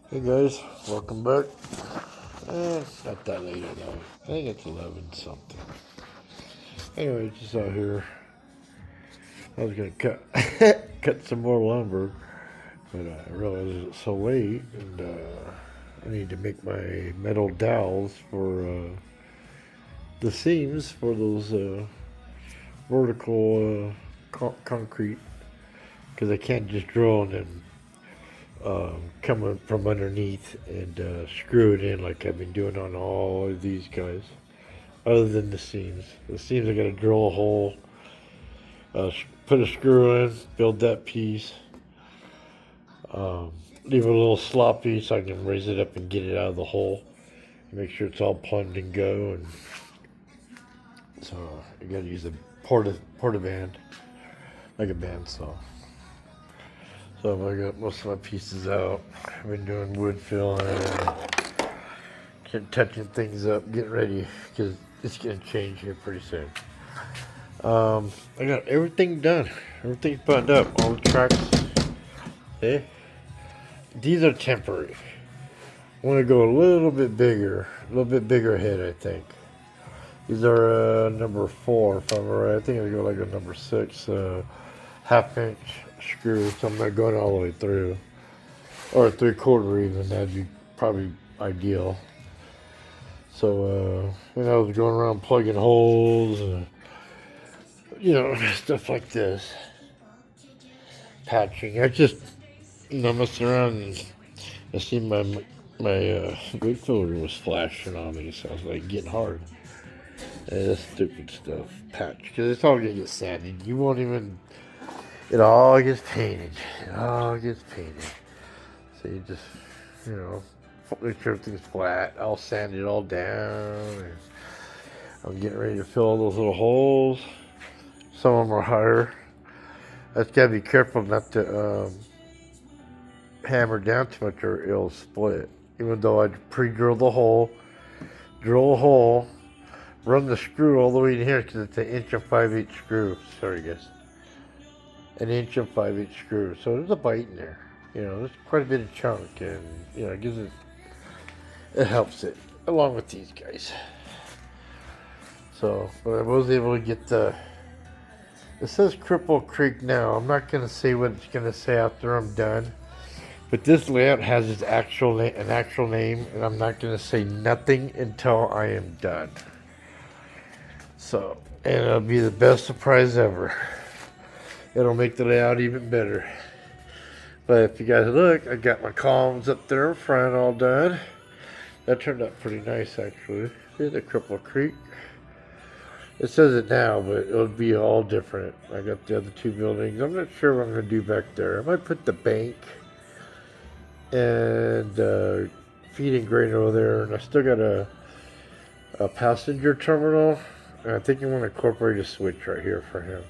Hey guys, welcome back. It's not that late at night. I think it's 11 something. Anyway, just out here. I was gonna cut cut some more lumber, but I realized it's so late, and I need to make my metal dowels for the seams for those vertical concrete, because I can't just drill and then come from underneath and screw it in like I've been doing on all of these guys. Other than the seams, I got to drill a hole, put a screw in, build that piece, um, leave it a little sloppy so I can raise it up and get it out of the hole. Make sure it's all plumbed and go. And so I got to use a porta band, like a bandsaw. So I got most of my pieces out. I've been doing wood filling, touching things up, getting ready because it's gonna change here pretty soon. I got everything done. Everything's buttoned up. All the tracks. Eh? These are temporary. I want to go a little bit bigger head, I think. These are number 4, if I'm right. I think I go like a number 6, half-inch screw. So I'm not going all the way through, or a 3/4 even. That'd be probably ideal. So I was going around plugging holes and stuff like this, patching. I just messing around and I see my wood filler was flashing on me, so I was like getting hard. And that's stupid stuff. Patch, because it's all gonna get sanded. You won't even. It all gets painted. It all gets painted. So you just make sure everything's flat. I'll sand it all down. And I'm getting ready to fill all those little holes. Some of them are higher. I just gotta be careful not to hammer down too much or it'll split. Even though I pre-drill the hole, drill a hole, run the screw all the way in here because it's an 1 5/8 screw. Sorry guys, an 1 5/8 screw. So there's a bite in there. There's quite a bit of chunk, and it gives it helps it along with these guys. So, but I was able to get the. It says Cripple Creek now. I'm not gonna say what it's gonna say after I'm done. But this layout has an actual name, and I'm not gonna say nothing until I am done. So, and it'll be the best surprise ever. It'll make the layout even better. But if you guys look, I got my columns up there in front all done. That turned out pretty nice actually. See the Cripple Creek. It says it now, but it'll be all different. I got the other 2 buildings. I'm not sure what I'm gonna do back there. I might put the bank and feeding grain over there, and I still got a passenger terminal, and I think I'm going to incorporate a switch right here for him.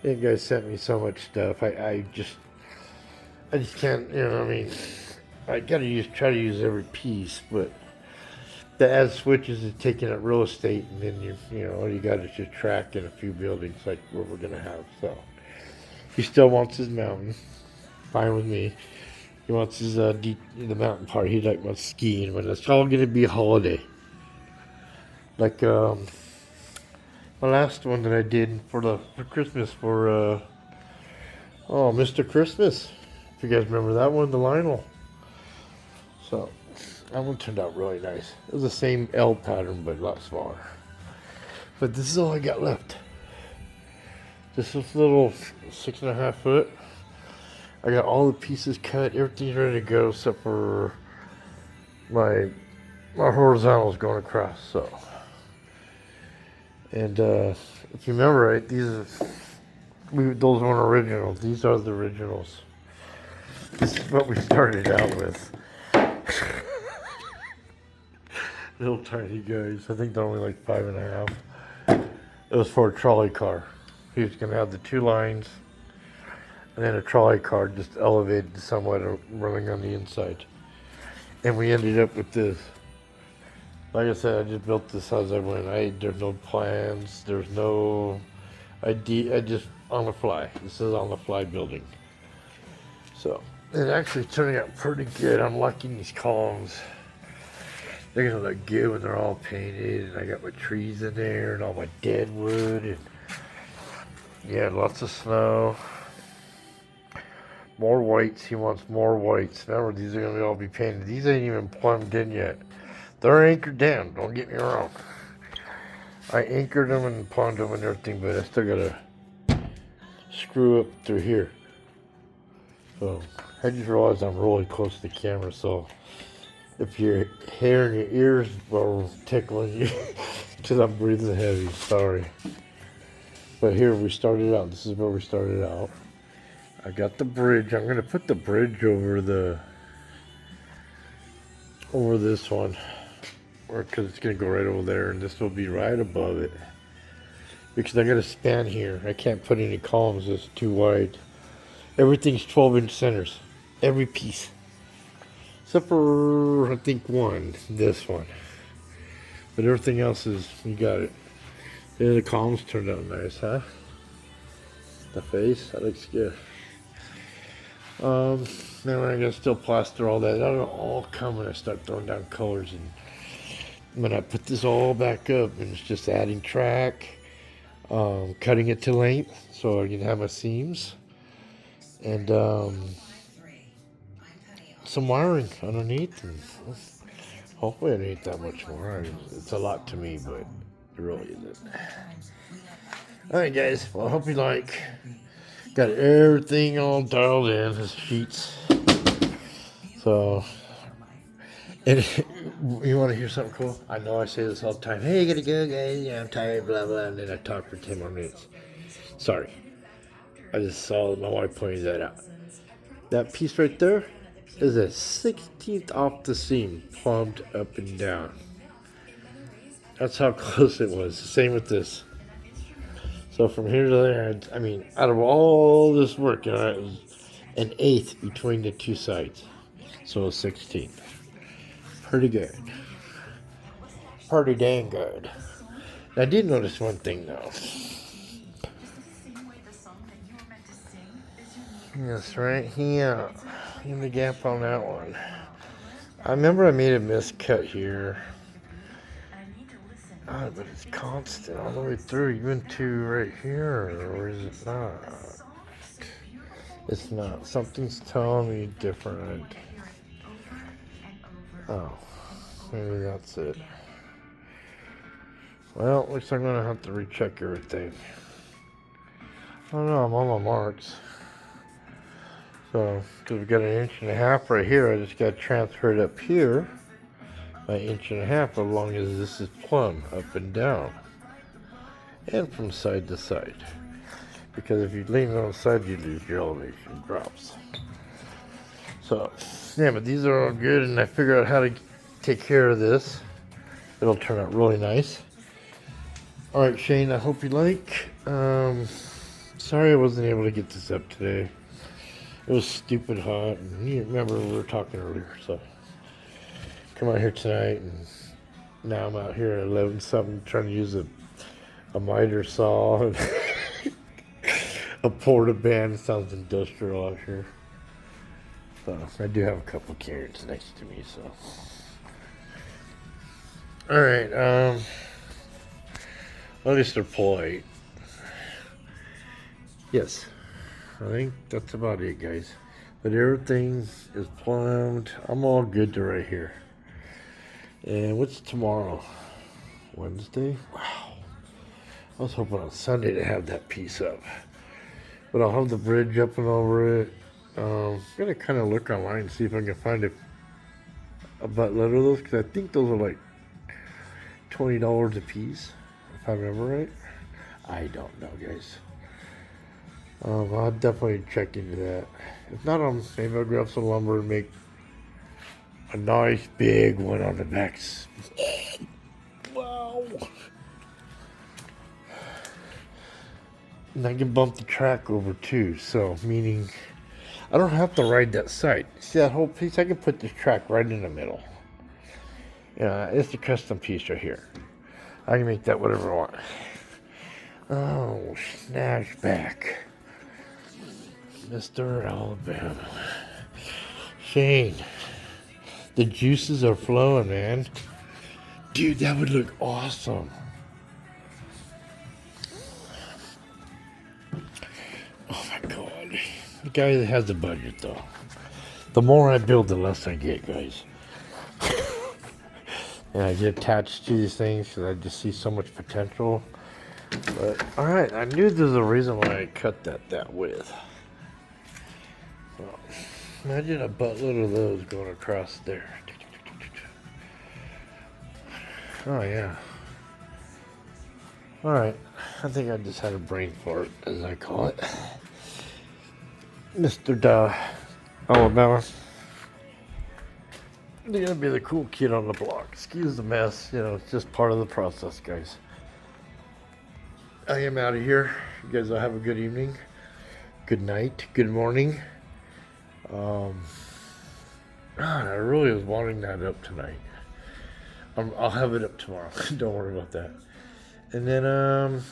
You guys sent me so much stuff. I just can't. I gotta try to use every piece, but the add switches is taking up real estate, and then all you got is your track and a few buildings like what we're gonna have. So he still wants his mountain. Fine with me. He wants his the mountain part. He wants skiing, but it's all gonna be a holiday. Like my last one that I did for Christmas for Mr. Christmas. If you guys remember that one, the Lionel. So that one turned out really nice. It was the same L pattern but a lot smaller. But this is all I got left. This little 6.5 foot. I got all the pieces cut. Everything's ready to go except for my horizontals going across. So, and if you remember right, those weren't original. These are the originals. This is what we started out with. Little tiny guys. I think they're only like 5.5. It was for a trolley car. He was gonna have the 2 lines. And then a trolley car just elevated somewhat running on the inside. And we ended up with this. Like I said, I just built this as I went. There's no plans. There's no idea. I just on the fly. This is on the fly building. So It's actually turning out pretty good. I'm liking these columns. They're gonna look good when they're all painted, and I got my trees in there and all my dead wood, and yeah, lots of snow. More whites. He wants more whites. Remember, these are gonna all be painted. These ain't even plumbed in yet. They're anchored down. Don't get me wrong. I anchored them and plumbed them and everything, but I still gotta screw up through here. So I just realized I'm really close to the camera, so if your hair in your ears are tickling you because I'm breathing heavy, sorry. But here we started out. This is where we started out. I got the bridge. I'm gonna put the bridge over this one, or because it's gonna go right over there, and this will be right above it. Because I got to span here. I can't put any columns. It's too wide. Everything's 12-inch centers. Every piece. Except for, I think, this one. But everything else is, you got it. Yeah, the columns turned out nice, huh? The face, that looks good. Then I'm going to still plaster all that. That'll all come when I start throwing down colors. And when I put this all back up, and it's just adding track, cutting it to length so I can have my seams. And some wiring underneath, and hopefully I don't need that much more. It's a lot to me, but it really isn't. Alright guys, well I hope you like. Got everything all dialed in, his sheets. So, and you want to hear something cool? I know I say this all the time. Hey, I gotta go guys, yeah, I'm tired, blah blah, and then I talk for 10 more minutes. Sorry. I just saw my wife pointed that out. That piece right there is a 16th off the seam, plumbed up and down. That's how close it was. Same with this. So from here to there, I mean, out of all this work, it was an 1/8 between the two sides. So a 16th. Pretty good. Pretty dang good. I did notice one thing though. Yes, right here. In the gap on that one. I remember I made a miscut here. Ah, but it's constant all the way through, even to right here, or is it not? It's not. Something's telling me different. Oh, maybe that's it. Well, looks like I'm gonna have to recheck everything. I don't know, I'm on my marks. So, because we've got 1.5 inches right here, I just got to transfer it up here by 1.5 inches, as long as this is plumb up and down, and from side to side. Because if you lean on the side, you lose your elevation, drops. So, yeah, but these are all good, and I figured out how to take care of this. It'll turn out really nice. All right, Shane, I hope you like. Sorry I wasn't able to get this up today. It was stupid hot, and you remember we were talking earlier, so come out here tonight, and now I'm out here at 11 something trying to use a miter saw and a portaband. Sounds industrial out here. So I do have a couple of carrots next to me, so. Alright, at least they're polite. Yes. I think that's about it, guys. But everything is plumbed. I'm all good to right here. And what's tomorrow? Wednesday? Wow. I was hoping on Sunday to have that piece up. But I'll have the bridge up and over it. I'm going to kind of look online and see if I can find a buttload of those. Because I think those are like $20 a piece. If I remember right. I don't know, guys. I'll definitely check into that. If not, maybe I'll grab some lumber and make a nice big one on the backs. Wow. And I can bump the track over too, so meaning I don't have to ride that side. See that whole piece? I can put this track right in the middle. Yeah, it's the custom piece right here. I can make that whatever I want. Oh, snatch back. Mr. Alabama. Shane, the juices are flowing, man. Dude, that would look awesome. Oh my god. The guy that has the budget, though. The more I build, the less I get, guys. And I get attached to these things because I just see so much potential. But, alright, I knew there's a reason why I cut that width. Well, imagine a buttload of those going across there. Oh, yeah. Alright, I think I just had a brain fart, as I call it. Mr. Alabama. You're gonna be the cool kid on the block. Excuse the mess, you know, it's just part of the process, guys. I am out of here. You guys will have a good evening, good night, good morning. God, I really was wanting that up tonight. I'll have it up tomorrow. Don't worry about that. And then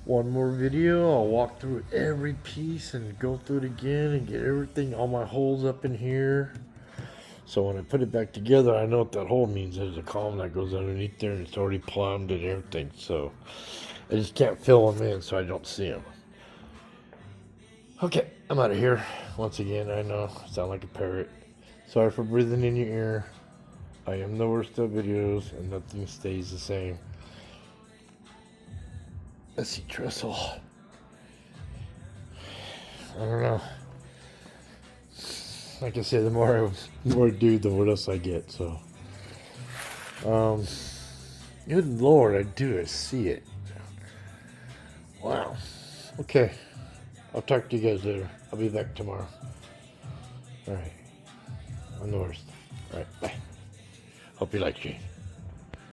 one more video. I'll walk through every piece and go through it again and get everything, all my holes up in here. So when I put it back together, I know what that hole means. There's a column that goes underneath there, and it's already plumbed and everything. So I just can't fill them in so I don't see them. Okay, I'm out of here. Once again, I know I sound like a parrot. Sorry for breathing in your ear. I am the worst at videos, and nothing stays the same. Let's see, trestle. I don't know. Like I said, the more I do, the worse I get. So, good Lord, I do. I see it. Wow. Okay. I'll talk to you guys later. I'll be back tomorrow. All right. I'm the worst. All right. Bye. Hope you like Shane.